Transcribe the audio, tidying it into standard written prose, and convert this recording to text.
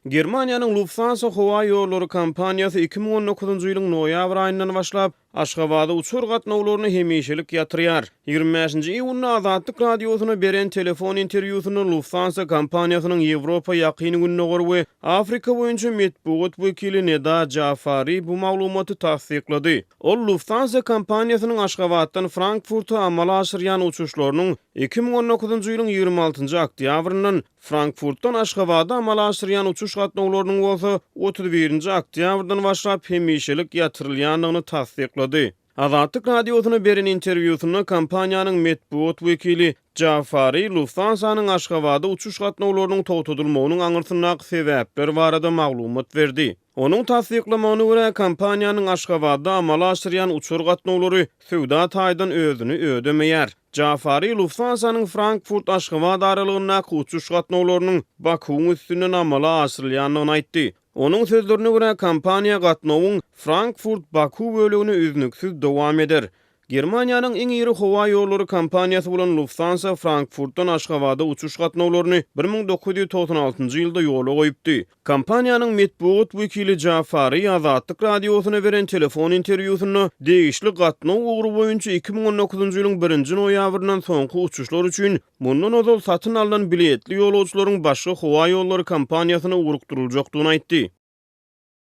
Germaniýanyň Lufthansa howa ýolları kompaniýasy 2019-njy ýylyň noýabr aýyndan başlap Aşgabatda uçur gatnawlaryny hemişelik ýatyrýar. 25-nji iýunda Azatlyk radiosyna beren telefon interwýusyny Lufthansa kompaniýasynyň Ýewropa ýakyny gününe gorby Afrika boýunça medpuat wekili Neda Jafari bu maglumaty tasdiklady. Ol Lufthansa kompaniýasynyň Aşgabatdan Frankfurta amala aşyrýan uçuşlarynyň 2019-njy ýylyň 26-njy oktýabryndan Frankfurtdan Aşgabatda amala aşyrýan uçuş gatnawlarynyň bolsa 31-nji oktýabrdan başlap hemişelik ýatyrylýandygyny tasdiklady. Azatlyk radiosyna beren interwýusyna kompaniýanyň medpuat wekili Jafari Lufthansa'nın Aşgabatda uçuş gatnawlarynyň togtadylmagynyň aňyrsynak sebäpleri barada maglumat berdi. Onun tasdiklamagyna görä kompaniýanyň Aşgabatda amala aşyrýan uçur gatnawlary söwda taýdan özüni ödemeýär. Jafari Lufthansa'nın Frankfurt Aşgabat aralygyndaky uçuş gatnawlarynyň Bakuň üstünden amala aşyrylýandygyny aýtdy. Onun sözlerine göre kompaniya gatnawyň Frankfurt-Baku bölügini üznüksiz dowam eder. Germaniýanyň iň iri howa ýolları kompaniýasy bolan Lufthansa Frankfurtdan Aşgabatda uçuş gatnawlaryny 1996-njy ýylda ýola goýupdy. Kompaniýanyň medpuat wekili Jafari Azatlyk radiosyna beren telefon interwýusyny degişli gatnaw ugry boýunça 2019-njy ýylyň 1-nji noýabryndan soňky uçuşlar üçin mundan ozal satyn alynan biletli ýolajylaryň başga howa ýolları kompaniýasyna urukduruljakdygyny aýtdy.